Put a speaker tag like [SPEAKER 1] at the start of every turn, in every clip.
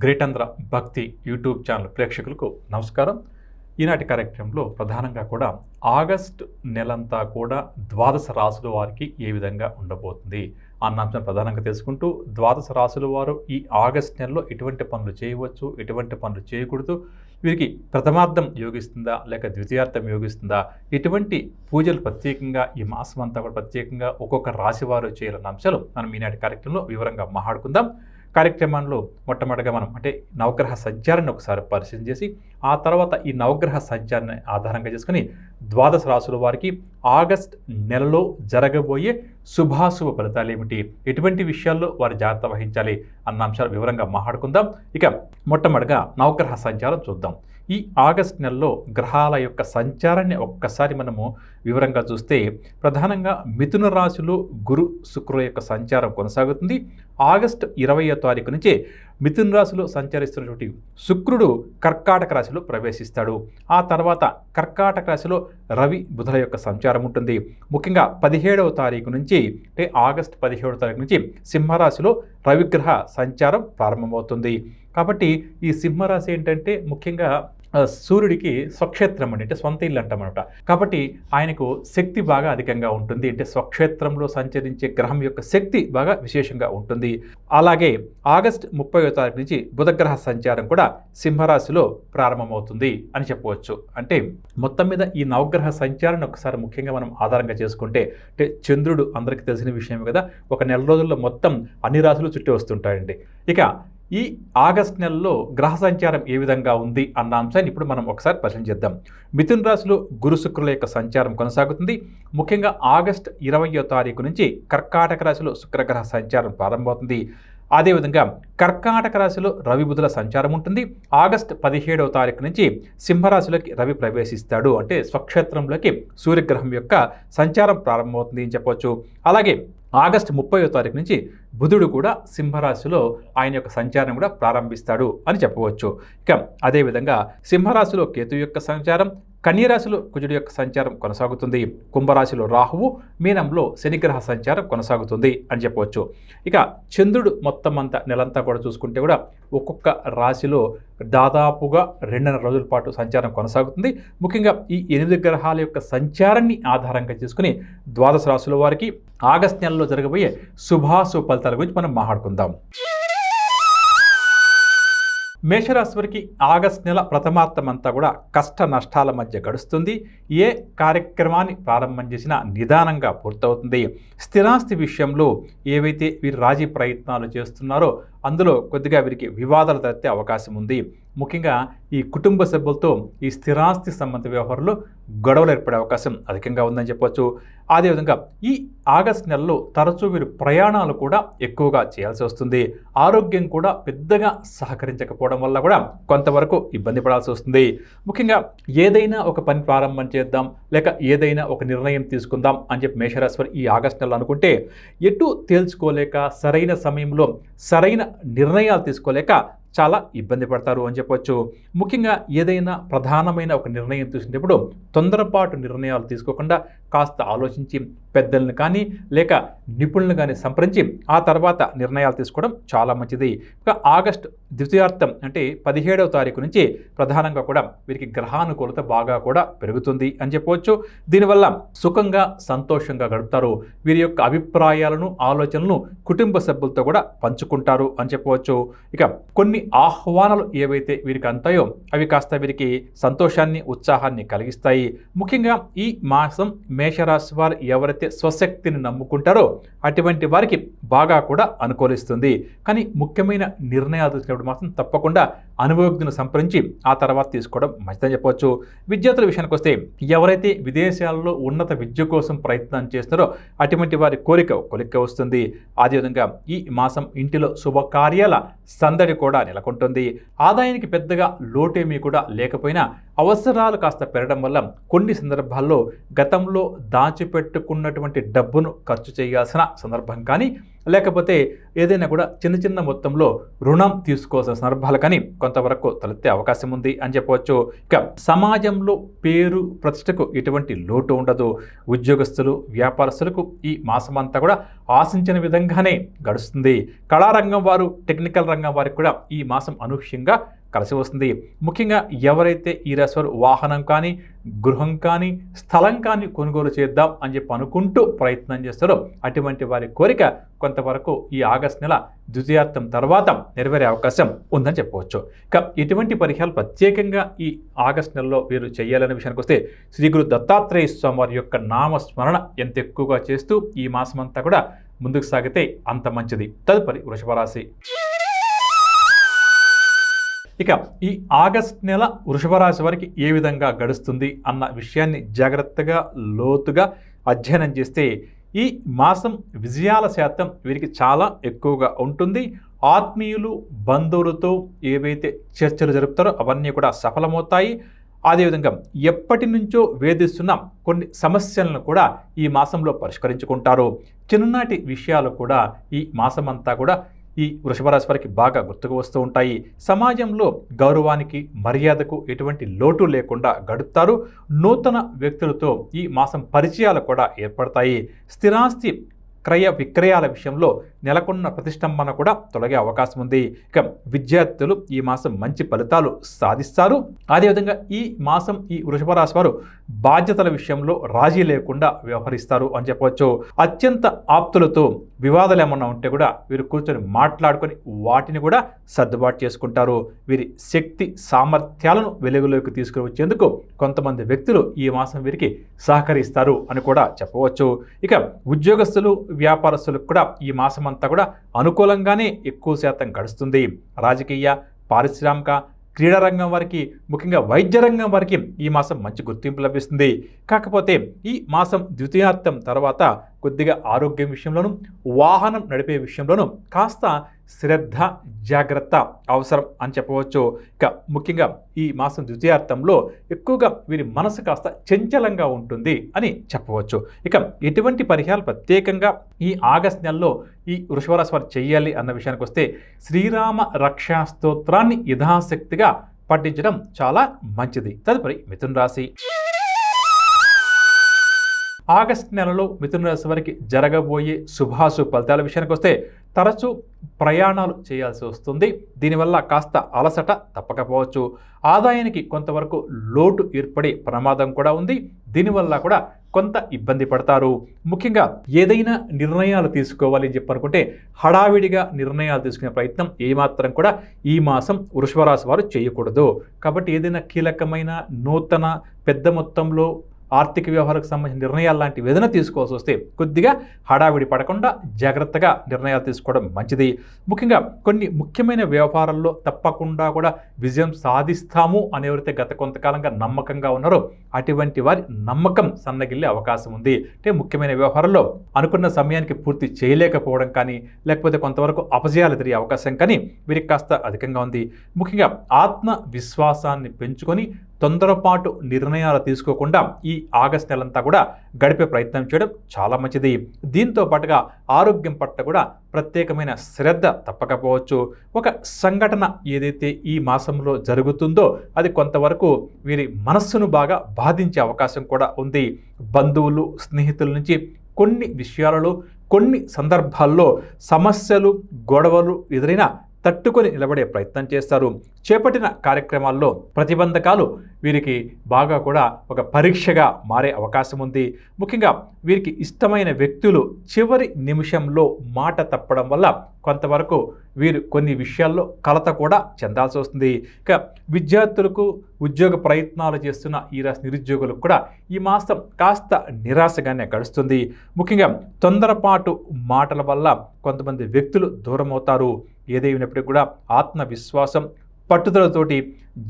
[SPEAKER 1] గ్రేటంధ్ర భక్తి YouTube channel ప్రేక్షకులకు నమస్కారం. ఈనాటి కార్యక్రమంలో ప్రధానంగా కూడా ఆగస్టు నెలంతా కూడా ద్వాదశ రాశుల వారికి ఏ విధంగా ఉండబోతుంది అన్న అంశం ప్రధానంగా తెలుసుకుంటూ, ద్వాదశ రాశుల వారు ఈ ఆగస్టు నెలలో ఎటువంటి పనులు చేయవచ్చు, ఎటువంటి పనులు చేయకూడదు, వీరికి ప్రథమార్థం యోగిస్తుందా లేక ద్వితీయార్థం యోగిస్తుందా, ఎటువంటి పూజలు ప్రత్యేకంగా ఈ మాసం అంతా కూడా ప్రత్యేకంగా ఒక్కొక్క రాశి వారు చేయాలన్న అంశాలు మనం ఈనాటి కార్యక్రమంలో వివరంగా మాట్లాడుకుందాం. కార్యక్రమంలో మొట్టమొదటిగా మనం నవగ్రహ సంచారాన్ని ఒకసారి పరిశీలన చేసి, ఆ తర్వాత ఈ నవగ్రహ సంచారాన్ని ఆధారంగా చేసుకుని ద్వాదశ రాశుల వారికి ఆగస్ట్ నెలలో జరగబోయే శుభాశుభ ఫలితాలు ఏమిటి, ఎటువంటి విషయాల్లో వారు జాగ్రత్త వహించాలి అన్న అంశాలు వివరంగా మాట్లాడుకుందాం. ఇక మొట్టమొదటిగా నవగ్రహ సంచారం చూద్దాం. ఈ ఆగస్ట్ నెలలో గ్రహాల యొక్క సంచారాన్ని ఒక్కసారి మనము వివరంగా చూస్తే, ప్రధానంగా మిథున రాశిలో గురు శుక్రుల యొక్క సంచారం కొనసాగుతుంది. ఆగస్టు 20వ తారీఖు నుంచి మిథున రాశిలో సంచరిస్తున్నటువంటి శుక్రుడు కర్కాటక రాశిలో ప్రవేశిస్తాడు. ఆ తర్వాత కర్కాటక రాశిలో రవి బుధుల యొక్క సంచారం ఉంటుంది. ముఖ్యంగా 17వ తారీఖు నుంచి అంటే ఆగస్టు 17వ తారీఖు నుంచి సింహరాశిలో రవిగ్రహ సంచారం ప్రారంభమవుతుంది. కాబట్టి ఈ సింహరాశి ఏంటంటే ముఖ్యంగా సూర్యుడికి స్వక్షేత్రం అంటే సొంత ఇల్లు అంటామన్నమాట. కాబట్టి ఆయనకు శక్తి బాగా అధికంగా ఉంటుంది. అంటే స్వక్షేత్రంలో సంచరించే గ్రహం యొక్క శక్తి బాగా విశేషంగా ఉంటుంది. అలాగే ఆగస్టు 30వ తారీఖు నుంచి బుధగ్రహ సంచారం కూడా సింహరాశిలో ప్రారంభమవుతుంది అని చెప్పవచ్చు. అంటే మొత్తం మీద ఈ నవగ్రహ సంచారాన్ని ఒకసారి ముఖ్యంగా మనం ఆధారంగా చేసుకుంటే, అంటే చంద్రుడు అందరికీ తెలిసిన విషయమే కదా, ఒక నెల రోజుల్లో మొత్తం అన్ని రాశులు చుట్టి వస్తుంటాయండి. ఇక ఈ ఆగస్ట్ నెలలో గ్రహ సంచారం ఏ విధంగా ఉంది అన్న అంశాన్ని ఇప్పుడు మనం ఒకసారి పరిశీలన చేద్దాం. మిథున రాశిలో గురు శుక్రుల యొక్క సంచారం కొనసాగుతుంది. ముఖ్యంగా ఆగస్టు 20వ తారీఖు నుంచి కర్కాటక రాశిలో శుక్రగ్రహ సంచారం ప్రారంభమవుతుంది. అదేవిధంగా కర్కాటక రాశిలో రవి బుధుల సంచారం ఉంటుంది. ఆగస్టు 17వ తారీఖు నుంచి సింహరాశిలోకి రవి ప్రవేశిస్తాడు. అంటే స్వక్షేత్రంలోకి సూర్యగ్రహం యొక్క సంచారం ప్రారంభమవుతుంది అని చెప్పవచ్చు. అలాగే ఆగస్టు 30వ తారీఖు నుంచి బుధుడు కూడా సింహరాశిలో ఆయన యొక్క సంచారం కూడా ప్రారంభిస్తాడు అని చెప్పవచ్చు. ఇక అదేవిధంగా సింహరాశిలో కేతు యొక్క సంచారం, కన్యరాశిలో కుజుడు యొక్క సంచారం కొనసాగుతుంది. కుంభరాశిలో రాహువు, మీనంలో శనిగ్రహ సంచారం కొనసాగుతుంది అని చెప్పవచ్చు. ఇక చంద్రుడు మొత్తం అంతా నెలంతా కూడా చూసుకుంటే కూడా ఒక్కొక్క రాశిలో దాదాపుగా 2.5 రోజుల పాటు సంచారం కొనసాగుతుంది. ముఖ్యంగా ఈ 8 గ్రహాల యొక్క సంచారాన్ని ఆధారంగా చేసుకుని ద్వాదశ రాశుల వారికి ఆగస్టు నెలలో జరగబోయే శుభాశుభ ఫలితాల గురించి మనం మాట్లాడుకుందాం. మేషరాశి వారికి ఆగస్టు నెల ప్రథమార్థం అంతా కూడా కష్ట నష్టాల మధ్య గడుస్తుంది. ఏ కార్యక్రమాన్ని ప్రారంభం చేసినా నిదానంగా పూర్తవుతుంది. స్థిరాస్తి విషయంలో ఏవైతే వీరు రాజీ ప్రయత్నాలు చేస్తున్నారో అందులో కొద్దిగా వీరికి వివాదాలు తలెత్తే అవకాశం ఉంది. ముఖ్యంగా ఈ కుటుంబ సభ్యులతో ఈ స్థిరాస్తి సంబంధ వ్యవహారంలో గొడవలు ఏర్పడే అవకాశం అధికంగా ఉందని చెప్పవచ్చు. అదేవిధంగా ఈ ఆగస్టు నెలలో తరచూ వీరు ప్రయాణాలు కూడా ఎక్కువగా చేయాల్సి వస్తుంది. ఆరోగ్యం కూడా పెద్దగా సహకరించకపోవడం వల్ల కూడా కొంతవరకు ఇబ్బంది పడాల్సి వస్తుంది. ముఖ్యంగా ఏదైనా ఒక పని ప్రారంభం చేద్దాం లేక ఏదైనా ఒక నిర్ణయం తీసుకుందాం అని చెప్పి మేషరాశి వారు ఈ ఆగస్టు నెలలో అనుకుంటే, ఎటు తేల్చుకోలేక సరైన సమయంలో సరైన నిర్ణయాలు తీసుకోలేక చాలా ఇబ్బంది పడతారు అని చెప్పవచ్చు. ముఖ్యంగా ఏదైనా ప్రధానమైన ఒక నిర్ణయం తీసుకునేటప్పుడు తొందరపాటు నిర్ణయాలు తీసుకోకుండా కాస్త ఆలోచించి పెద్దలను కానీ లేక నిపుణులను కానీ సంప్రదించి ఆ తర్వాత నిర్ణయాలు తీసుకోవడం చాలా మంచిది. ఇక ఆగస్టు ద్వితీయార్థం అంటే 17వ తారీఖు నుంచి ప్రధానంగా కూడా వీరికి గ్రహానుకూలత బాగా కూడా పెరుగుతుంది అని చెప్పవచ్చు. దీనివల్ల సుఖంగా సంతోషంగా గడుపుతారు. వీరి యొక్క అభిప్రాయాలను ఆలోచనలను కుటుంబ సభ్యులతో కూడా పంచుకుంటారు అని చెప్పవచ్చు. ఇక కొన్ని ఆహ్వానాలు ఏవైతే వీరికి అంతాయో అవి కాస్త వీరికి సంతోషాన్ని ఉత్సాహాన్ని కలిగిస్తాయి. ముఖ్యంగా ఈ మాసం మేషరాశి వారు ఎవరైతే స్వశక్తిని నమ్ముకుంటారో అటువంటి వారికి బాగా కూడా అనుకూలిస్తుంది. కానీ ముఖ్యమైన నిర్ణయాలు తీసుకున్నప్పుడు మాత్రం తప్పకుండా అనుభవజ్ఞులను సంప్రదించి ఆ తర్వాత తీసుకోవడం మంచిదని చెప్పవచ్చు. విద్యార్థుల విషయానికి వస్తే ఎవరైతే విదేశాల్లో ఉన్నత విద్య కోసం ప్రయత్నం చేస్తున్నారో అటువంటి వారి కోరిక వస్తుంది. అదేవిధంగా ఈ మాసం ఇంటిలో శుభకార్యాల సందడి కూడా నెలకొంటుంది. ఆదాయానికి పెద్దగా లోటేమీ కూడా లేకపోయినా అవసరాలు కాస్త పెరగడం వల్ల కొన్ని సందర్భాల్లో గతంలో దాచిపెట్టుకున్నటువంటి డబ్బును ఖర్చు చేయాల్సిన సందర్భం కానీ లేకపోతే ఏదైనా కూడా చిన్న చిన్న మొత్తంలో రుణం తీసుకోవాల్సిన సందర్భాలు కానీ కొంతవరకు తలెత్తే అవకాశం ఉంది అని చెప్పవచ్చు. ఇక సమాజంలో పేరు ప్రతిష్టకు ఎటువంటి లోటు ఉండదు. ఉద్యోగస్తులు, వ్యాపారస్తులకు ఈ మాసమంతా కూడా ఆశించిన విధంగానే గడుస్తుంది. కళారంగం వారు, టెక్నికల్ రంగం వారికి కూడా ఈ మాసం అనూహ్యంగా కలిసి వస్తుంది. ముఖ్యంగా ఎవరైతే ఈ రాశి వారు వాహనం కానీ, గృహం కానీ, స్థలం కానీ కొనుగోలు చేద్దాం అని చెప్పి అనుకుంటూ ప్రయత్నం చేస్తారో అటువంటి వారి కోరిక కొంతవరకు ఈ ఆగస్టు నెల ద్వితీయార్థం తర్వాత నెరవేరే అవకాశం ఉందని చెప్పవచ్చు. ఇక ఇటువంటి పరిహారాలు ప్రత్యేకంగా ఈ ఆగస్టు నెలలో వీరు చేయాలనే విషయానికి వస్తే శ్రీ గురు దత్తాత్రేయ స్వామి వారి యొక్క నామస్మరణ ఎంత ఎక్కువగా చేస్తూ ఈ మాసం అంతా కూడా ముందుకు సాగితే అంత మంచిది. తదుపరి వృషభ రాశి. ఇక ఈ ఆగస్ట్ నెల వృషభ రాశి వారికి ఏ విధంగా గడుస్తుంది అన్న విషయాన్ని జాగ్రత్తగా లోతుగా అధ్యయనం చేస్తే ఈ మాసం విజయాల శాతం వీరికి చాలా ఎక్కువగా ఉంటుంది. ఆత్మీయులు, బంధువులతో ఏవైతే చర్చలు జరుపుతారో అవన్నీ కూడా సఫలమవుతాయి. అదేవిధంగా ఎప్పటి నుంచో వేధిస్తున్న కొన్ని సమస్యలను కూడా ఈ మాసంలో పరిష్కరించుకుంటారు. చిన్ననాటి విషయాలు కూడా ఈ మాసమంతా కూడా ఈ వృషభ రాశి వారికి బాగా గుర్తుకు వస్తూ ఉంటాయి. సమాజంలో గౌరవానికి, మర్యాదకు ఎటువంటి లోటు లేకుండా గడుపుతారు. నూతన వ్యక్తులతో ఈ మాసం పరిచయాలు కూడా ఏర్పడతాయి. స్థిరాస్తి క్రయ విక్రయాల విషయంలో నెలకొన్న ప్రతిష్టంభన కూడా తొలగే అవకాశం ఉంది. ఇక విద్యార్థులు ఈ మాసం మంచి ఫలితాలు సాధిస్తారు. అదేవిధంగా ఈ మాసం ఈ వృషభ రాశి వారు బాధ్యతల విషయంలో రాజీ లేకుండా వ్యవహరిస్తారు అని చెప్పవచ్చు. అత్యంత ఆప్తులతో వివాదాలు ఏమన్నా ఉంటే కూడా వీరు కూర్చొని మాట్లాడుకొని వాటిని కూడా సర్దుబాటు చేసుకుంటారు. వీరి శక్తి సామర్థ్యాలను వెలుగులోకి తీసుకుని వచ్చేందుకు కొంతమంది వ్యక్తులు ఈ మాసం వీరికి సహకరిస్తారు అని కూడా చెప్పవచ్చు. ఇక ఉద్యోగస్తులు, వ్యాపారస్తులకు కూడా ఈ మాసం అంతా కూడా అనుకూలంగానే ఎక్కువ శాతం గడుస్తుంది. రాజకీయ, పారిశ్రామిక, క్రీడారంగం వారికి, ముఖ్యంగా వైద్య రంగం వారికి ఈ మాసం మంచి గుర్తింపు లభిస్తుంది. కాకపోతే ఈ మాసం ద్వితీయార్థం తర్వాత కొద్దిగా ఆరోగ్యం విషయంలోనూ, వాహనం నడిపే విషయంలోనూ కాస్త శ్రద్ధ, జాగ్రత్త అవసరం అని చెప్పవచ్చు. ఇక ముఖ్యంగా ఈ మాసం ద్వితీయార్థంలో ఎక్కువగా వీరి మనసు కాస్త చంచలంగా ఉంటుంది అని చెప్పవచ్చు. ఇక ఎటువంటి పరిహారాలు ప్రత్యేకంగా ఈ ఆగస్టు నెలలో ఈ వృషభ రాశి వారు చేయాలి అన్న విషయానికి వస్తే శ్రీరామ రక్షా స్తోత్రాన్ని యథాశక్తిగా పఠించడం చాలా మంచిది. తదుపరి మిథున రాశి. ఆగస్టు నెలలో మిథున రాశి వారికి జరగబోయే శుభాశుభ ఫలితాల విషయానికి వస్తే తరచూ ప్రయాణాలు చేయాల్సి వస్తుంది. దీనివల్ల కాస్త అలసట తప్పకపోవచ్చు. ఆదాయానికి కొంతవరకు లోటు ఏర్పడే ప్రమాదం కూడా ఉంది. దీనివల్ల కూడా కొంత ఇబ్బంది పడతారు. ముఖ్యంగా ఏదైనా నిర్ణయాలు తీసుకోవాలి అని చెప్పనుకుంటే హడావిడిగా నిర్ణయాలు తీసుకునే ప్రయత్నం ఏమాత్రం కూడా ఈ మాసం వృషభ రాశి వారు చేయకూడదు. కాబట్టి ఏదైనా కీలకమైన, నూతన, పెద్ద మొత్తంలో ఆర్థిక వ్యవహారాలకు సంబంధించిన నిర్ణయాలు లాంటివి ఏదైనా తీసుకోవాల్సి వస్తే కొద్దిగా హడావిడి పడకుండా జాగ్రత్తగా నిర్ణయాలు తీసుకోవడం మంచిది. ముఖ్యంగా కొన్ని ముఖ్యమైన వ్యవహారాల్లో తప్పకుండా కూడా విజయం సాధిస్తాము అనేవరైతే గత కొంతకాలంగా నమ్మకంగా ఉన్నారో అటువంటి వారి నమ్మకం సన్నగిల్లే అవకాశం ఉంది. అంటే ముఖ్యమైన వ్యవహారాల్లో అనుకున్న సమయానికి పూర్తి చేయలేకపోవడం కానీ, లేకపోతే కొంతవరకు అపజయాలు ఎదిరే అవకాశం కానీ వీరికి కాస్త అధికంగా ఉంది. ముఖ్యంగా ఆత్మవిశ్వాసాన్ని పెంచుకొని తొందరపాటు నిర్ణయాలు తీసుకోకుండా ఈ ఆగస్టు నెలంతా కూడా గడిపే ప్రయత్నం చేయడం చాలా మంచిది. దీంతో పాటుగా ఆరోగ్యం పట్ల కూడా ప్రత్యేకమైన శ్రద్ధ తప్పకపోవచ్చు. ఒక సంఘటన ఏదైతే ఈ మాసంలో జరుగుతుందో అది కొంతవరకు వీరి మనస్సును బాగా బాధించే అవకాశం కూడా ఉంది. బంధువులు, స్నేహితుల నుంచి కొన్ని విషయాలలో, కొన్ని సందర్భాల్లో సమస్యలు, గొడవలు ఎదురైనా తట్టుకొని నిలబడే ప్రయత్నం చేస్తారు. చేపట్టిన కార్యక్రమాల్లో ప్రతిబంధకాలు వీరికి బాగా కూడా ఒక పరీక్షగా మారే అవకాశం ఉంది. ముఖ్యంగా వీరికి ఇష్టమైన వ్యక్తులు చివరి నిమిషంలో మాట తప్పడం వల్ల కొంతవరకు వీరు కొన్ని విషయాల్లో కలత కూడా చెందాల్సి వస్తుంది. ఇక విద్యార్థులకు, ఉద్యోగ ప్రయత్నాలు చేస్తున్న ఈ రాశి నిరుద్యోగులకు కూడా ఈ మాసం కాస్త నిరాశగానే గడుస్తుంది. ముఖ్యంగా తొందరపాటు మాటల వల్ల కొంతమంది వ్యక్తులు దూరం అవుతారు. ఏదైనప్పటికీ కూడా ఆత్మవిశ్వాసం, పట్టుదలతోటి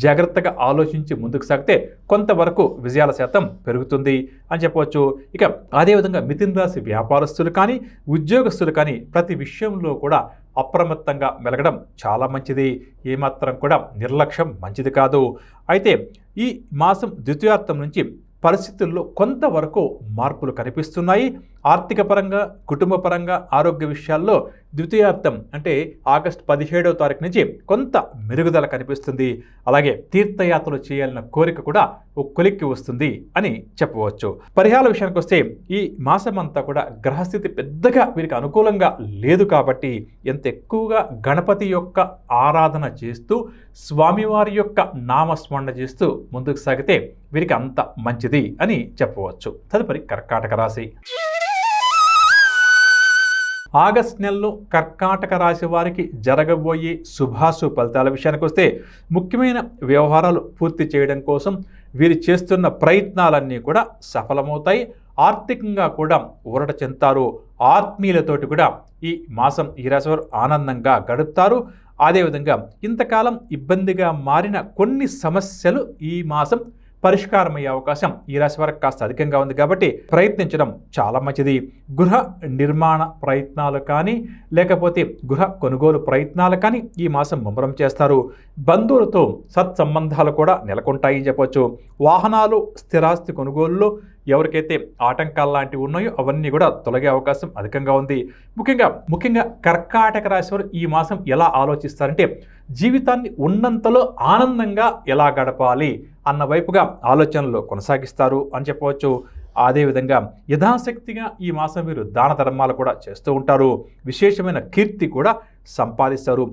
[SPEAKER 1] జాగ్రత్తగా ఆలోచించి ముందుకు సాగితే కొంతవరకు విజయాల శాతం పెరుగుతుంది అని చెప్పవచ్చు. ఇక అదేవిధంగా మిథున రాశి వ్యాపారస్తులు కానీ, ఉద్యోగస్తులు కానీ ప్రతి విషయంలో కూడా అప్రమత్తంగా మెలగడం చాలా మంచిది. ఏమాత్రం కూడా నిర్లక్ష్యం మంచిది కాదు. అయితే ఈ మాసం ద్వితీయార్థం నుంచి పరిస్థితుల్లో కొంతవరకు మార్పులు కనిపిస్తున్నాయి. ఆర్థిక పరంగా, కుటుంబ పరంగా, ఆరోగ్య విషయాల్లో ద్వితీయార్థం అంటే ఆగస్టు 17వ తారీఖు నుంచి కొంత మెరుగుదల కనిపిస్తుంది. అలాగే తీర్థయాత్రలు చేయాలన్న కోరిక కూడా ఒక కొలిక్కి వస్తుంది అని చెప్పవచ్చు. పరిహార విషయానికి వస్తే ఈ మాసం అంతా కూడా గ్రహస్థితి పెద్దగా వీరికి అనుకూలంగా లేదు కాబట్టి ఎంత ఎక్కువగా గణపతి యొక్క ఆరాధన చేస్తూ స్వామివారి యొక్క నామస్మరణ చేస్తూ ముందుకు సాగితే వీరికి అంత మంచిది అని చెప్పవచ్చు. తదుపరి కర్కాటక రాశి. ఆగస్ట్ నెలలో కర్కాటక రాశి వారికి జరగబోయే శుభాశుభ ఫలితాల విషయానికి వస్తే ముఖ్యమైన వ్యవహారాలు పూర్తి చేయడం కోసం వీరు చేస్తున్న ప్రయత్నాలన్నీ కూడా సఫలమవుతాయి. ఆర్థికంగా కూడా ఊరట చెందుతారు. ఆత్మీయులతోటి కూడా ఈ మాసం ఈ రాశి వారు ఆనందంగా గడుపుతారు. అదేవిధంగా ఇంతకాలం ఇబ్బందిగా మారిన కొన్ని సమస్యలు ఈ మాసం పరిష్కారమయ్యే అవకాశం ఈ రాశి వారికి కాస్త అధికంగా ఉంది కాబట్టి ప్రయత్నించడం చాలా మంచిది. గృహ నిర్మాణ ప్రయత్నాలు కానీ లేకపోతే గృహ కొనుగోలు ప్రయత్నాలు కానీ ఈ మాసం ముమ్మరం చేస్తారు. బంధువులతో సత్సంబంధాలు కూడా నెలకొంటాయని చెప్పొచ్చు. వాహనాలు, స్థిరాస్తి కొనుగోలులో ఎవరికైతే ఆటంకాలు లాంటివి ఉన్నాయో అవన్నీ కూడా తొలగే అవకాశం అధికంగా ఉంది. ముఖ్యంగా కర్కాటక రాశి వారు ఈ మాసం ఎలా ఆలోచిస్తారంటే జీవితాన్ని ఉన్నంతలో ఆనందంగా ఎలా గడపాలి అన్న వైపుగా ఆలోచనలు కొనసాగిస్తారు అని చెప్పవచ్చు. అదేవిధంగా యథాశక్తిగా ఈ మాసం వీరు దాన ధర్మాలు కూడా చేస్తూ ఉంటారు. విశేషమైన కీర్తి కూడా సంపాదిస్తారు.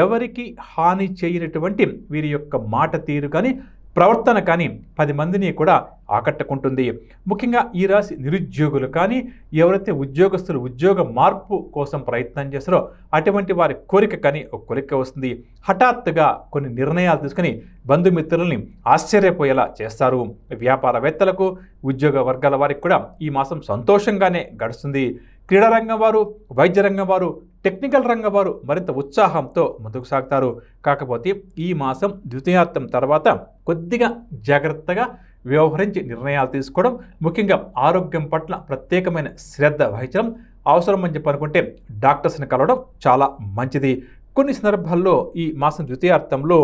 [SPEAKER 1] ఎవరికి హాని చేయనటువంటి వీరి యొక్క మాట తీరు కానీ ప్రవర్తన కానీ 10 మందిని కూడా ఆకట్టుకుంటుంది. ముఖ్యంగా ఈ రాశి నిరుద్యోగులు కానీ ఎవరైతే ఉద్యోగస్తులు ఉద్యోగ మార్పు కోసం ప్రయత్నం చేస్తారో అటువంటి వారి కోరిక కానీ ఒక కోరిక వస్తుంది. హఠాత్తుగా కొన్ని నిర్ణయాలు తీసుకుని బంధుమిత్రులని ఆశ్చర్యపోయేలా చేస్తారు. వ్యాపారవేత్తలకు, ఉద్యోగ వర్గాల వారికి కూడా ఈ మాసం సంతోషంగానే గడుస్తుంది. క్రీడారంగం వారు, వైద్య రంగం వారు, టెక్నికల్ రంగం వారు మరింత ఉత్సాహంతో ముందుకు సాగుతారు. కాకపోతే ఈ మాసం ద్వితీయార్థం తర్వాత కొద్దిగా జాగ్రత్తగా వ్యవహరించి నిర్ణయాలు తీసుకోవడం, ముఖ్యంగా ఆరోగ్యం పట్ల ప్రత్యేకమైన శ్రద్ధ వహించడం అవసరం అని చెప్పి అనుకుంటే డాక్టర్స్ని కలవడం చాలా మంచిది. కొన్ని సందర్భాల్లో ఈ మాసం ద్వితీయార్థంలో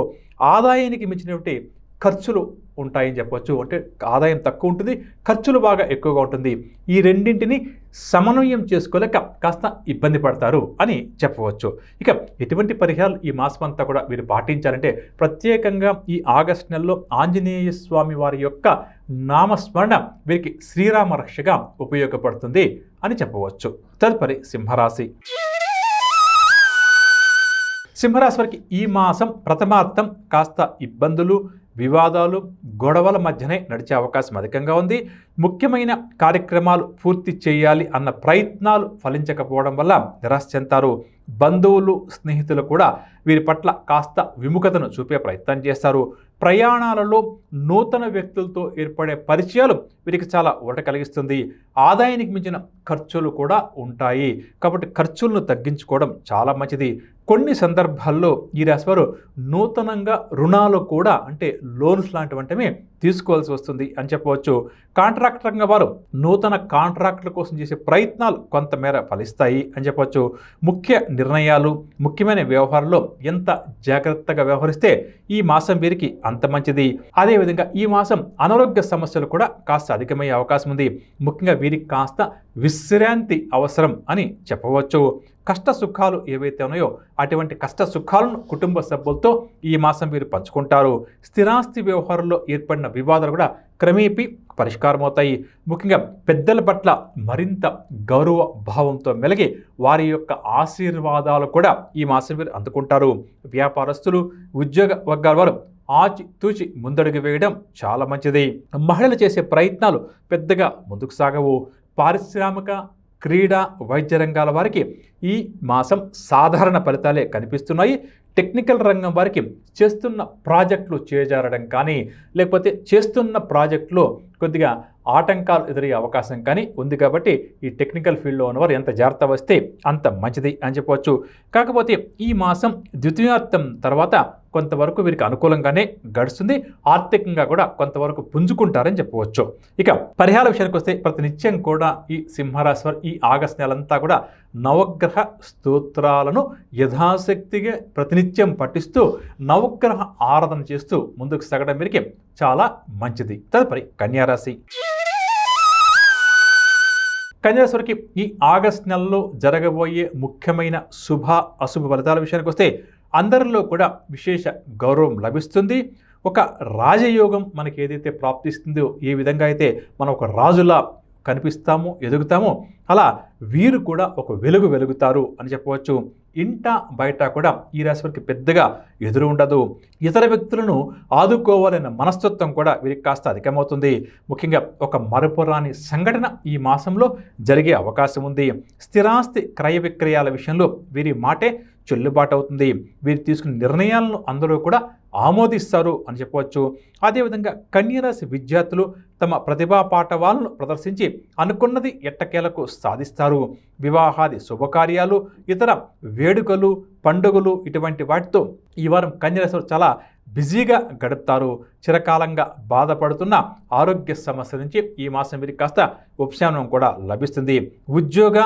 [SPEAKER 1] ఆదాయానికి మించినటువంటి ఖర్చులు ఉంటాయని చెప్పవచ్చు. అంటే ఆదాయం తక్కువ ఉంటుంది, ఖర్చులు బాగా ఎక్కువగా ఉంటుంది. ఈ రెండింటిని సమన్వయం చేసుకోలేక కాస్త ఇబ్బంది పడతారు అని చెప్పవచ్చు. ఇక ఎటువంటి పరిహారాలు ఈ మాసం అంతా కూడా వీరు పాటించాలంటే ప్రత్యేకంగా ఈ ఆగస్టు నెలలో ఆంజనేయ స్వామి వారి యొక్క నామస్మరణ వీరికి శ్రీరామ రక్షగా ఉపయోగపడుతుంది అని చెప్పవచ్చు. తదుపరి సింహరాశి. సింహరాశి వారికి ఈ మాసం ప్రథమార్థం కాస్త ఇబ్బందులు, వివాదాలు, గొడవల మధ్యనే నడిచే అవకాశం అధికంగా ఉంది. ముఖ్యమైన కార్యక్రమాలు పూర్తి చేయాలి అన్న ప్రయత్నాలు ఫలించకపోవడం వల్ల నిరాశ చెందుతారు. బంధువులు, స్నేహితులు కూడా వీరి పట్ల కాస్త విముఖతను చూపే ప్రయత్నం చేస్తారు. ప్రయాణాలలో నూతన వ్యక్తులతో ఏర్పడే పరిచయాలు వీరికి చాలా ఊరట కలిగిస్తుంది. ఆదాయానికి మించిన ఖర్చులు కూడా ఉంటాయి కాబట్టి ఖర్చులను తగ్గించుకోవడం చాలా మంచిది. కొన్ని సందర్భాల్లో ఈ రాశి వారు నూతనంగా రుణాలు కూడా అంటే లోన్స్ లాంటివంటివి తీసుకోవాల్సి వస్తుంది అని చెప్పవచ్చు. కాంట్రాక్ట్ రంగం వారు నూతన కాంట్రాక్టుల కోసం చేసే ప్రయత్నాలు కొంతమేర ఫలిస్తాయి అని చెప్పవచ్చు. ముఖ్య నిర్ణయాలు, ముఖ్యమైన వ్యవహారంలో ఎంత జాగ్రత్తగా వ్యవహరిస్తే ఈ మాసం వీరికి అంత మంచిది. అదేవిధంగా ఈ మాసం అనారోగ్య సమస్యలు కూడా కాస్త అధికమయ్యే అవకాశం ఉంది. ముఖ్యంగా వీరికి కాస్త విశ్రాంతి అవసరం అని చెప్పవచ్చు. కష్ట సుఖాలు ఏవైతే ఉన్నాయో అటువంటి కష్ట సుఖాలను కుటుంబ సభ్యులతో ఈ మాసం వీరు పంచుకుంటారు. స్థిరాస్తి వ్యవహారంలో ఏర్పడిన వివాదాలు కూడా క్రమేపీ పరిష్కారం అవుతాయి. ముఖ్యంగా పెద్దల పట్ల మరింత గౌరవ భావంతో మెలిగి వారి యొక్క ఆశీర్వాదాలు కూడా ఈ మాసం వీరు అందుకుంటారు. వ్యాపారస్తులు, ఉద్యోగ వర్గాల వారు ఆచితూచి ముందడుగు వేయడం చాలా మంచిది. మహిళలు చేసే ప్రయత్నాలు పెద్దగా ముందుకు సాగవు. పారిశ్రామిక, క్రీడా, వైద్య రంగాల వారికి ఈ మాసం సాధారణ ఫలితాలే కనిపిస్తున్నాయి. టెక్నికల్ రంగం వారికి చేస్తున్న ప్రాజెక్టులు చేజారడం కానీ లేకపోతే చేస్తున్న ప్రాజెక్టులో కొద్దిగా ఆటంకాలు ఎదురయ్యే అవకాశం కానీ ఉంది కాబట్టి ఈ టెక్నికల్ ఫీల్డ్లో ఉన్నవారు ఎంత జాగ్రత్త వస్తే అంత మంచిది అని చెప్పవచ్చు. కాకపోతే ఈ మాసం ద్వితీయార్థం తర్వాత కొంతవరకు వీరికి అనుకూలంగానే గడుస్తుంది. ఆర్థికంగా కూడా కొంతవరకు పుంజుకుంటారని చెప్పవచ్చు. ఇక పరిహార విషయానికి వస్తే ప్రతినిత్యం కూడా ఈ సింహరాశి వారు ఈ ఆగస్టు నెలంతా కూడా నవగ్రహ స్తోత్రాలను యథాశక్తిగా ప్రతినిత్యం పఠిస్తూ నవగ్రహ ఆరాధన చేస్తూ ముందుకు సాగడం వీరికి చాలా మంచిది. తదుపరి కన్యారాశి. కన్యారాశికి ఈ ఆగస్టు నెలలో జరగబోయే ముఖ్యమైన శుభ అశుభ ఫలితాల విషయానికి వస్తే అందరిలో కూడా విశేష గౌరవం లభిస్తుంది. ఒక రాజయోగం మనకి ఏదైతే ప్రాప్తిస్తుందో, ఏ విధంగా అయితే మనం ఒక రాజులా కనిపిస్తామో ఎదుగుతామో అలా వీరు కూడా ఒక వెలుగుతారు అని చెప్పవచ్చు. ఇంట బయట కూడా ఈ రాశి వారికి పెద్దగా ఎదురు ఉండదు. ఇతర వ్యక్తులను ఆదుకోవాలనే మనస్తత్వం కూడా వీరికి కాస్త అధికమవుతుంది. ముఖ్యంగా ఒక మరపురాని సంఘటన ఈ మాసంలో జరిగే అవకాశం ఉంది. స్థిరాస్తి క్రయ విక్రయాల విషయంలో వీరి మాటే చెల్లుబాటు అవుతుంది. వీరు తీసుకున్న నిర్ణయాలను అందరూ కూడా ఆమోదిస్తారు అని చెప్పవచ్చు. అదేవిధంగా కన్యరాశి విద్యార్థులు తమ ప్రతిభా పాఠవాలను ప్రదర్శించి అనుకున్నది ఎట్టకేలకు సాధిస్తారు. వివాహాది శుభకార్యాలు, ఇతర వేడుకలు, పండుగలు ఇటువంటి వాటితో ఈ వారం కన్యరాశి చాలా బిజీగా గడుపుతారు. చిరకాలంగా బాధపడుతున్న ఆరోగ్య సమస్య నుంచి ఈ మాసం వీరికి కాస్త ఉపశమనం కూడా లభిస్తుంది. ఉద్యోగ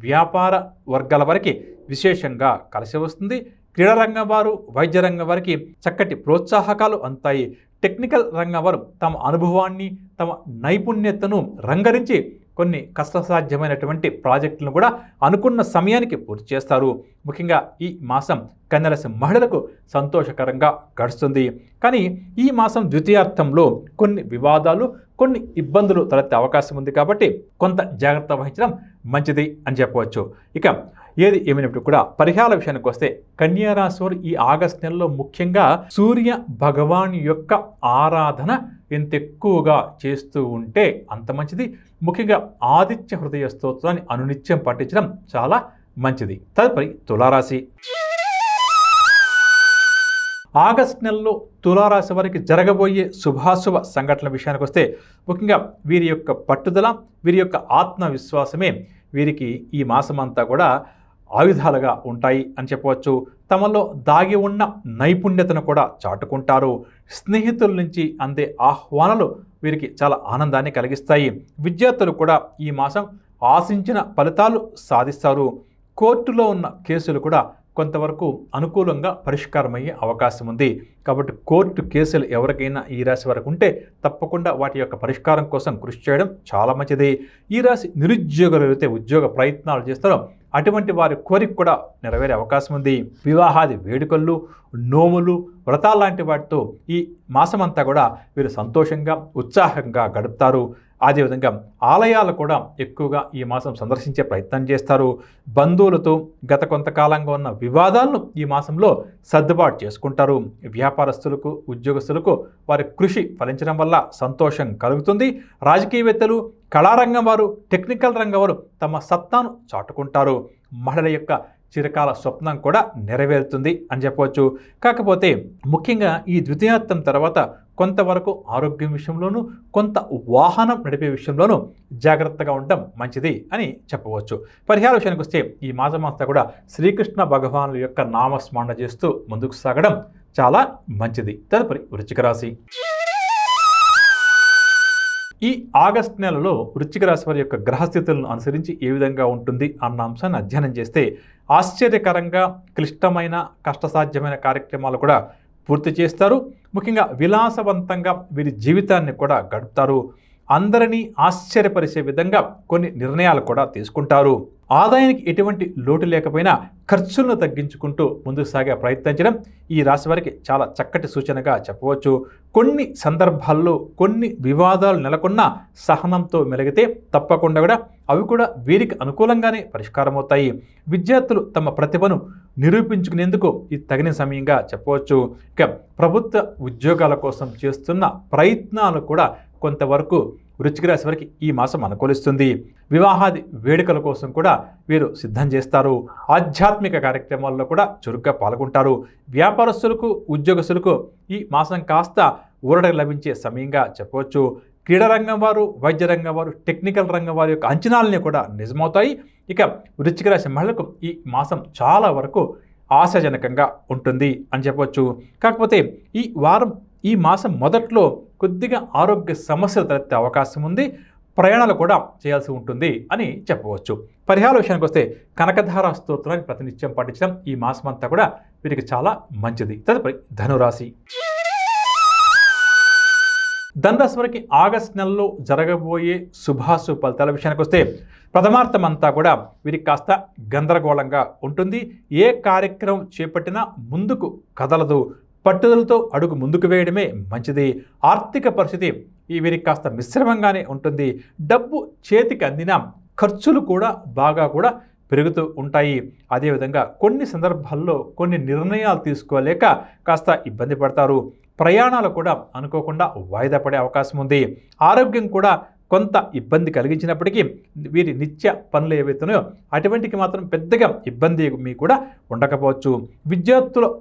[SPEAKER 1] వ్యాపార వర్గాల వారికి విశేషంగా కలిసి వస్తుంది. క్రీడా రంగం వారు, వైద్య రంగం వారికి చక్కటి ప్రోత్సాహకాలు అందుతాయి. టెక్నికల్ రంగం వారు తమ అనుభవాన్ని, తమ నైపుణ్యతను రంగరించి కొన్ని కష్టసాధ్యమైనటువంటి ప్రాజెక్టులను కూడా అనుకున్న సమయానికి పూర్తి చేస్తారు. ముఖ్యంగా ఈ మాసం కన్యరాశి మహిళలకు సంతోషకరంగా గడుస్తుంది. కానీ ఈ మాసం ద్వితీయార్థంలో కొన్ని వివాదాలు, కొన్ని ఇబ్బందులు తలెత్తే అవకాశం ఉంది. కాబట్టి కొంత జాగ్రత్త వహించడం మంచిది అని చెప్పవచ్చు. ఇక ఏది ఏమైనప్పుడు కూడా పరిహార విషయానికి వస్తే కన్యారాశి వారు ఈ ఆగస్టు నెలలో ముఖ్యంగా సూర్య భగవాన్ యొక్క ఆరాధన ఎంత ఎక్కువగా చేస్తూ ఉంటే అంత మంచిది. ముఖ్యంగా ఆదిత్య హృదయ స్తోత్రాన్ని అనునిత్యం పఠించడం చాలా మంచిది. తదుపరి తులారాశి. ఆగస్టు నెలలో తులారాశి వారికి జరగబోయే శుభాశుభ సంఘటనల విషయానికి వస్తే ముఖ్యంగా వీరి యొక్క పట్టుదల, వీరి యొక్క ఆత్మవిశ్వాసమే వీరికి ఈ మాసమంతా కూడా ఆయుధాలుగా ఉంటాయి అని చెప్పవచ్చు. తమలో దాగి ఉన్న నైపుణ్యతను కూడా చాటుకుంటారు. స్నేహితుల నుంచి అందే ఆహ్వానాలు వీరికి చాలా ఆనందాన్ని కలిగిస్తాయి. విద్యార్థులు కూడా ఈ మాసం ఆశించిన ఫలితాలు సాధిస్తారు. కోర్టులో ఉన్న కేసులు కూడా కొంతవరకు అనుకూలంగా పరిష్కారమయ్యే అవకాశం ఉంది. కాబట్టి కోర్టు కేసులు ఎవరికైనా ఈ రాశి వరకు ఉంటే తప్పకుండా వాటి యొక్క పరిష్కారం కోసం కృషి చేయడం చాలా మంచిది. ఈ రాశి నిరుద్యోగులు అయితే ఉద్యోగ ప్రయత్నాలు చేస్తారో అటువంటి వారి కోరిక కూడా నెరవేరే అవకాశం ఉంది. వివాహాది వేడుకలు, నోములు, వ్రతాలు లాంటి వాటితో ఈ మాసమంతా కూడా వీరు సంతోషంగా, ఉత్సాహంగా గడుపుతారు. అదేవిధంగా ఆలయాలు కూడా ఎక్కువగా ఈ మాసం సందర్శించే ప్రయత్నం చేస్తారు. బంధువులతో గత కొంతకాలంగా ఉన్న వివాదాలను ఈ మాసంలో సర్దుబాటు చేసుకుంటారు. వ్యాపారస్తులకు, ఉద్యోగస్తులకు వారి కృషి ఫలించడం వల్ల సంతోషం కలుగుతుంది. రాజకీయవేత్తలు, కళారంగం వారు, టెక్నికల్ రంగం వారు తమ సత్తాను చాటుకుంటారు. మహిళల యొక్క చిరకాల స్వప్నం కూడా నెరవేరుతుంది అని చెప్పవచ్చు. కాకపోతే ముఖ్యంగా ఈ ద్వితీయార్థం తర్వాత కొంతవరకు ఆరోగ్యం విషయంలోనూ, కొంత వాహనం నడిపే విషయంలోనూ జాగ్రత్తగా ఉండడం మంచిది అని చెప్పవచ్చు. పరిహార విషయానికి వస్తే ఈ మాసమంతా కూడా శ్రీకృష్ణ భగవానుల యొక్క నామస్మరణ చేస్తూ ముందుకు సాగడం చాలా మంచిది. తదుపరి వృశ్చిక రాశి. ఈ ఆగస్టు నెలలో వృశ్చిక రాశి వారి యొక్క గ్రహస్థితులను అనుసరించి ఏ విధంగా ఉంటుంది అన్న అంశాన్ని అధ్యయనం చేస్తే ఆశ్చర్యకరంగా క్లిష్టమైన, కష్టసాధ్యమైన కార్యక్రమాలు కూడా పూర్తి చేస్తారు. ముఖ్యంగా విలాసవంతంగా వీరి జీవితాన్ని కూడా గడుపుతారు. అందరినీ ఆశ్చర్యపరిచే విధంగా కొన్ని నిర్ణయాలు కూడా తీసుకుంటారు. ఆదాయానికి ఎటువంటి లోటు లేకపోయినా ఖర్చులను తగ్గించుకుంటూ ముందుకు సాగే ప్రయత్నించడం ఈ రాశి వారికి చాలా చక్కటి సూచనగా చెప్పవచ్చు. కొన్ని సందర్భాల్లో కొన్ని వివాదాలు నెలకొన్న సహనంతో మెలిగితే తప్పకుండా కూడా అవి కూడా వీరికి అనుకూలంగానే పరిష్కారం అవుతాయి. విద్యార్థులు తమ ప్రతిభను నిరూపించుకునేందుకు ఇది తగిన సమయంగా చెప్పవచ్చు. ఇక ప్రభుత్వ ఉద్యోగాల కోసం చేస్తున్న ప్రయత్నాలు కూడా కొంతవరకు వృశ్చిక రాశి వారికి ఈ మాసం అనుకూలిస్తుంది. వివాహాది వేడుకల కోసం కూడా వీరు సిద్ధం చేస్తారు. ఆధ్యాత్మిక కార్యక్రమాల్లో కూడా చురుగ్గా పాల్గొంటారు. వ్యాపారస్తులకు, ఉద్యోగస్తులకు ఈ మాసం కాస్త ఊరట లభించే సమయంగా చెప్పవచ్చు. క్రీడా రంగం వారు, వైద్య రంగం వారు, టెక్నికల్ రంగం వారి యొక్క అంచనాలని కూడా నిజమవుతాయి. ఇక వృశ్చిక రాశి మహిళలకు ఈ మాసం చాలా వరకు ఆశాజనకంగా ఉంటుంది అని చెప్పవచ్చు. కాకపోతే ఈ మాసం మొదట్లో కొద్దిగా ఆరోగ్య సమస్యలు తలెత్తే అవకాశం ఉంది. ప్రయాణాలు కూడా చేయాల్సి ఉంటుంది అని చెప్పవచ్చు. పరిహార విషయానికి వస్తే కనకధార స్తోత్రాన్ని ప్రతినిత్యం పఠించడం ఈ మాసం అంతా కూడా వీరికి చాలా మంచిది. తదుపరి ధనురాశి. ధనురాశి వారికి ఆగస్టు నెలలో జరగబోయే శుభాశుభ ఫలితాల విషయానికి వస్తే ప్రథమార్థం అంతా కూడా వీరికి కాస్త గందరగోళంగా ఉంటుంది. ఏ కార్యక్రమం చేపట్టినా ముందుకు కదలదు. పట్టుదలతో అడుగు ముందుకు వేయడమే మంచిది. ఆర్థిక పరిస్థితి వీరికి కాస్త మిశ్రమంగానే ఉంటుంది. డబ్బు చేతికి అందినా ఖర్చులు కూడా బాగా పెరుగుతూ ఉంటాయి. అదేవిధంగా కొన్ని సందర్భాల్లో కొన్ని నిర్ణయాలు తీసుకోలేక కాస్త ఇబ్బంది పడతారు. ప్రయాణాలు కూడా అనుకోకుండా వాయిదా పడే అవకాశం ఉంది. ఆరోగ్యం కూడా కొంత ఇబ్బంది కలిగించినప్పటికీ వీరి నిత్య పనులు ఏవైతున్నాయో అటువంటికి మాత్రం పెద్దగా ఇబ్బంది మీ కూడా ఉండకపోవచ్చు. విద్యార్థులు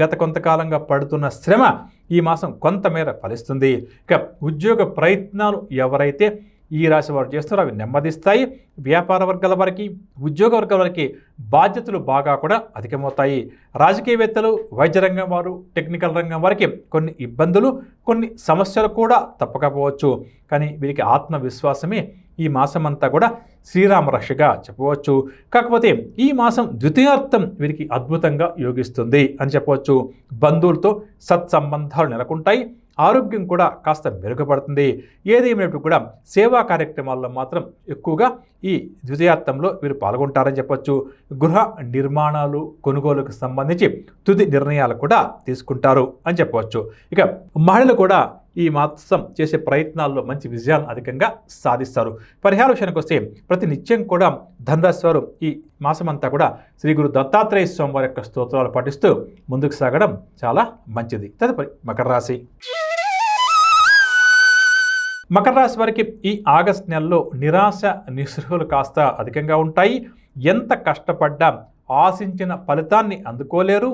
[SPEAKER 1] గత కొంతకాలంగా పడుతున్న శ్రమ ఈ మాసం కొంతమేర ఫలిస్తుంది. ఇక ఉద్యోగ ప్రయత్నాలు ఎవరైతే ఈ రాశి వారు చేస్తారో అవి నెమ్మదిస్తాయి. వ్యాపార వర్గాల వారికి, ఉద్యోగ వర్గాల వారికి బాధ్యతలు బాగా కూడా అధికమవుతాయి. రాజకీయవేత్తలు, వైద్య రంగం వారు, టెక్నికల్ రంగం వారికి కొన్ని ఇబ్బందులు, కొన్ని సమస్యలు కూడా తప్పకపోవచ్చు. కానీ వీరికి ఆత్మవిశ్వాసమే ఈ మాసం అంతా కూడా శ్రీరామ రక్షగా చెప్పవచ్చు. కాకపోతే ఈ మాసం ద్వితీయార్థం వీరికి అద్భుతంగా యోగిస్తుంది అని చెప్పవచ్చు. బంధువులతో సత్సంబంధాలు నెలకొంటాయి. ఆరోగ్యం కూడా కాస్త మెరుగుపడుతుంది. ఏదేమైనప్పుడు కూడా సేవా కార్యక్రమాల్లో మాత్రం ఎక్కువగా ఈ ద్వితీయార్థంలో వీరు పాల్గొంటారని చెప్పొచ్చు. గృహ నిర్మాణాలు, కొనుగోలుకు సంబంధించి తుది నిర్ణయాలు కూడా తీసుకుంటారు అని చెప్పవచ్చు. ఇక మహిళలు కూడా ఈ మాసం చేసే ప్రయత్నాల్లో మంచి విజయాలను అధికంగా సాధిస్తారు. పరిహార విషయానికి వస్తే ప్రతి నిత్యం కూడా ధనురాశి వారు ఈ మాసమంతా కూడా శ్రీ గురు దత్తాత్రేయ స్వామి వారి యొక్క స్తోత్రాలు పఠిస్తూ ముందుకు సాగడం చాలా మంచిది. తదుపరి మకర రాశి. మకర రాశి వారికి ఈ ఆగస్టు నెలలో నిరాశ నిస్పృహలు కాస్త అధికంగా ఉంటాయి. ఎంత కష్టపడ్డా ఆశించిన ఫలితాన్ని అందుకోలేరు.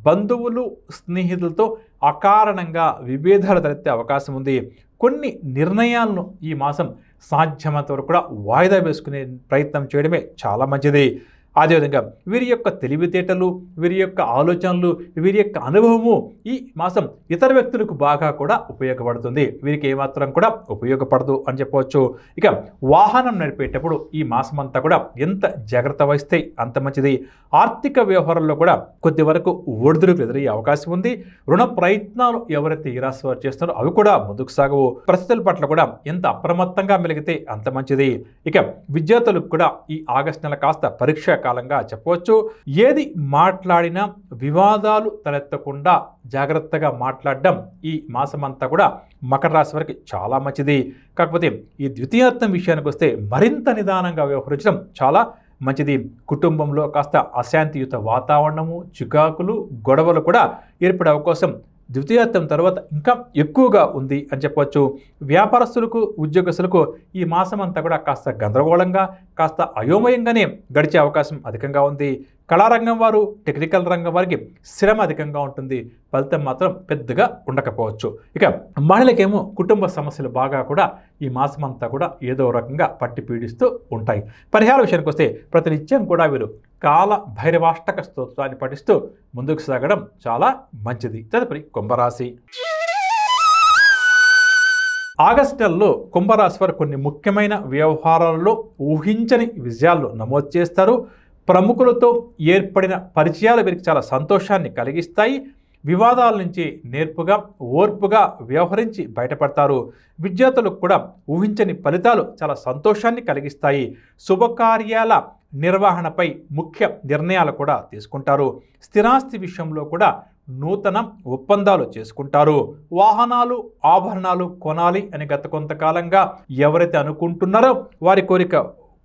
[SPEAKER 1] బంధువులు, స్నేహితులతో అకారణంగా విభేదాలు తలెత్తే అవకాశం ఉంది. కొన్ని నిర్ణయాలను ఈ మాసం సాధ్యమైనంత వరకు కూడా వాయిదా వేసుకునే ప్రయత్నం చేయడమే చాలా మంచిది. అదేవిధంగా వీరి యొక్క తెలివితేటలు, వీరి యొక్క ఆలోచనలు, వీరి యొక్క అనుభవము ఈ మాసం ఇతర వ్యక్తులకు బాగా కూడా ఉపయోగపడుతుంది. వీరికి ఏమాత్రం కూడా ఉపయోగపడదు అని చెప్పవచ్చు. ఇక వాహనం నడిపేటప్పుడు ఈ మాసం అంతా కూడా ఎంత జాగ్రత్త వహిస్తే అంత మంచిది. ఆర్థిక వ్యవహారాల్లో కూడా కొద్ది వరకు ఒడిదుడుకులు ఎదురయ్యే అవకాశం ఉంది. రుణ ప్రయత్నాలు ఎవరైతే ఈ రాశి వారు చేస్తున్నారో అవి కూడా ముందుకు సాగవు. పరిస్థితుల పట్ల కూడా ఎంత అప్రమత్తంగా మెలిగితే అంత మంచిది. ఇక విద్యార్థులకు కూడా ఈ ఆగస్టు నెల కాస్త పరీక్ష కాలంగా చెప్పవచ్చు. ఏది మాట్లాడినా వివాదాలు తలెత్తకుండా జాగ్రత్తగా మాట్లాడడం ఈ మాసమంతా కూడా మకర రాశి వారికి చాలా మంచిది. కాకపోతే ఈ ద్వితీయార్థం విషయానికి వస్తే మరింత నిదానంగా వ్యవహరించడం చాలా మంచిది. కుటుంబంలో కాస్త అశాంతియుత వాతావరణము, చికాకులు, గొడవలు కూడా ఏర్పడే అవకాశం ద్వితీయార్థం తర్వాత ఇంకా ఎక్కువగా ఉంది అని చెప్పవచ్చు. వ్యాపారస్తులకు, ఉద్యోగస్తులకు ఈ మాసం అంతా కూడా కాస్త గందరగోళంగా, కాస్త అయోమయంగానే గడిచే అవకాశం అధికంగా ఉంది. కళారంగం వారు, టెక్నికల్ రంగం వారికి శ్రమ అధికంగా ఉంటుంది. ఫలితం మాత్రం పెద్దగా ఉండకపోవచ్చు. ఇక మహిళకేమో కుటుంబ సమస్యలు బాగా కూడా ఈ మాసం అంతా కూడా ఏదో రకంగా పట్టి పీడిస్తూ ఉంటాయి. పరిహార విషయానికి వస్తే ప్రతినిత్యం కూడా వీరు కాల భైరవాష్టక స్తోత్రాన్ని పఠిస్తూ ముందుకు సాగడం చాలా మంచిది. తదుపరి కుంభరాశి. ఆగస్టు నెలలో కుంభరాశి వారు కొన్ని ముఖ్యమైన వ్యవహారాలలో ఊహించని విజయాలు నమోదు చేస్తారు. ప్రముఖులతో ఏర్పడిన పరిచయాలు వీరికి చాలా సంతోషాన్ని కలిగిస్తాయి. వివాదాల నుంచి నేర్పుగా, ఓర్పుగా వ్యవహరించి బయటపడతారు. విద్యార్థులకు కూడా ఊహించని ఫలితాలు చాలా సంతోషాన్ని కలిగిస్తాయి. శుభకార్యాల నిర్వహణపై ముఖ్య నిర్ణయాలు కూడా తీసుకుంటారు. స్థిరాస్తి విషయంలో కూడా నూతన ఒప్పందాలు చేసుకుంటారు. వాహనాలు, ఆభరణాలు కొనాలి అని గత కొంతకాలంగా ఎవరైతే అనుకుంటున్నారో వారి కోరిక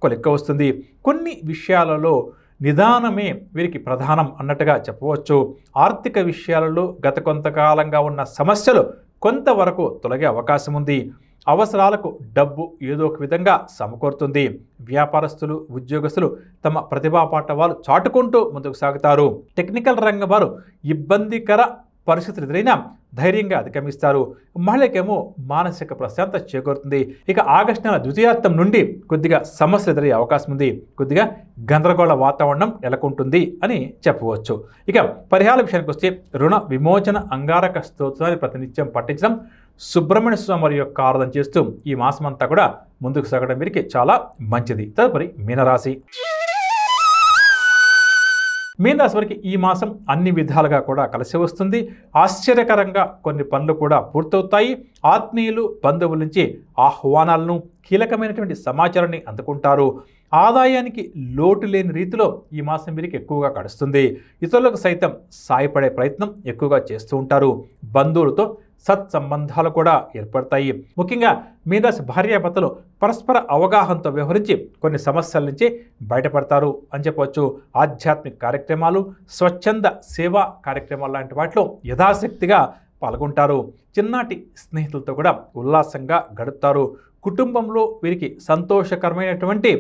[SPEAKER 1] లెక్క వస్తుంది. కొన్ని విషయాలలో నిదానమే వీరికి ప్రధానం అన్నట్టుగా చెప్పవచ్చు. ఆర్థిక విషయాలలో గత కొంతకాలంగా ఉన్న సమస్యలు కొంతవరకు తొలగే అవకాశం ఉంది. అవసరాలకు డబ్బు ఏదో ఒక విధంగా సమకూరుతుంది. వ్యాపారస్తులు, ఉద్యోగస్తులు తమ ప్రతిభా పాఠవాలు చాటుకుంటూ ముందుకు సాగుతారు. టెక్నికల్ రంగం వారు ఇబ్బందికర పరిస్థితులు ఎదురైనా ధైర్యంగా అధిగమిస్తారు. మహిళకేమో మానసిక ప్రశాంతత చేకూరుతుంది. ఇక ఆగస్టు నెల ద్వితీయార్థం నుండి కొద్దిగా సమస్యలు ఎదురయ్యే అవకాశం ఉంది. కొద్దిగా గందరగోళ వాతావరణం నెలకొంటుంది అని చెప్పవచ్చు. ఇక పరిహార విషయానికి వస్తే రుణ విమోచన అంగారక స్తోత్రాన్ని ప్రతినిత్యం పఠించడం, సుబ్రహ్మణ్య స్వామి యొక్క ఆరాధన చేస్తూ ఈ మాసం అంతా కూడా ముందుకు సాగడం వీరికి చాలా మంచిది. తదుపరి మీనరాశి. మీనరాశి వారికి ఈ మాసం అన్ని విధాలుగా కూడా కలిసి వస్తుంది. ఆశ్చర్యకరంగా కొన్ని పనులు కూడా పూర్తవుతాయి. ఆత్మీయులు, బంధువుల నుంచి ఆహ్వానాలను, కీలకమైనటువంటి సమాచారాన్ని అందుకుంటారు. ఆదాయానికి లోటు లేని రీతిలో ఈ మాసం వీరికి ఎక్కువగా గడుస్తుంది. ఇతరులకు సైతం సాయపడే ప్రయత్నం ఎక్కువగా చేస్తూ ఉంటారు. బంధువులతో సత్సంబంధాలు కూడా ఏర్పడతాయి. ముఖ్యంగా మీనరాశి భార్యాభర్తలు పరస్పర అవగాహనతో వ్యవహరించి కొన్ని సమస్యల నుంచి బయటపడతారు అని చెప్పవచ్చు. ఆధ్యాత్మిక కార్యక్రమాలు, స్వచ్ఛంద సేవా కార్యక్రమాలు లాంటి వాటిలో యథాశక్తిగా పాల్గొంటారు. చిన్ననాటి స్నేహితులతో కూడా ఉల్లాసంగా గడుపుతారు. కుటుంబంలో వీరికి సంతోషకరమైనటువంటి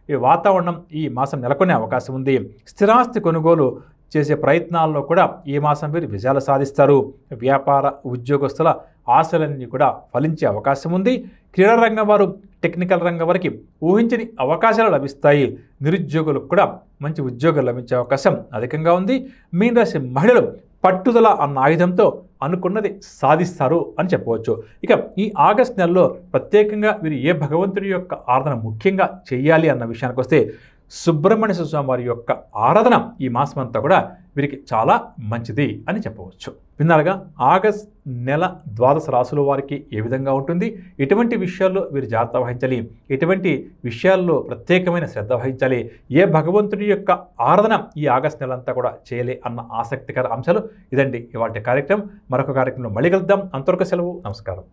[SPEAKER 1] ఈ వాతావరణం ఈ మాసం నెలకొనే అవకాశం ఉంది. స్థిరాస్తి కొనుగోలు చేసే ప్రయత్నాల్లో కూడా ఈ మాసం వీరు విజయాలు సాధిస్తారు. వ్యాపార ఉద్యోగస్తుల ఆశలన్నీ కూడా ఫలించే అవకాశం ఉంది. క్రీడా రంగం వారు, టెక్నికల్ రంగం వారికి ఊహించని అవకాశాలు లభిస్తాయి. నిరుద్యోగులకు కూడా మంచి ఉద్యోగాలు లభించే అవకాశం అధికంగా ఉంది. మీనరాశి మహిళలు పట్టుదల అన్న ఆయుధంతో అనుకున్నది సాధిస్తారు అని చెప్పవచ్చు. ఇక ఈ ఆగస్టు నెలలో ప్రత్యేకంగా వీరు ఏ భగవంతుడి యొక్క ఆరాధన ముఖ్యంగా చేయాలి అన్న విషయానికి వస్తే సుబ్రహ్మణ్య స్వామి వారి యొక్క ఆరాధన ఈ మాసం అంతా కూడా వీరికి చాలా మంచిది అని చెప్పవచ్చు. విన్నారుగా ఆగస్ట్ నెల ద్వాదశ రాశుల వారికి ఏ విధంగా ఉంటుంది, ఎటువంటి విషయాల్లో వీరు జాగ్రత్త వహించాలి, ఎటువంటి విషయాల్లో ప్రత్యేకమైన శ్రద్ధ వహించాలి, ఏ భగవంతుడి యొక్క ఆరాధన ఈ ఆగస్ట్ నెలంతా కూడా చేయాలి అన్న ఆసక్తికర అంశాలు ఇదండి ఇవాళ కార్యక్రమం. మరొక కార్యక్రమంలో మళ్ళీ కలుద్దాం. అంతవరకు సెలవు. నమస్కారం.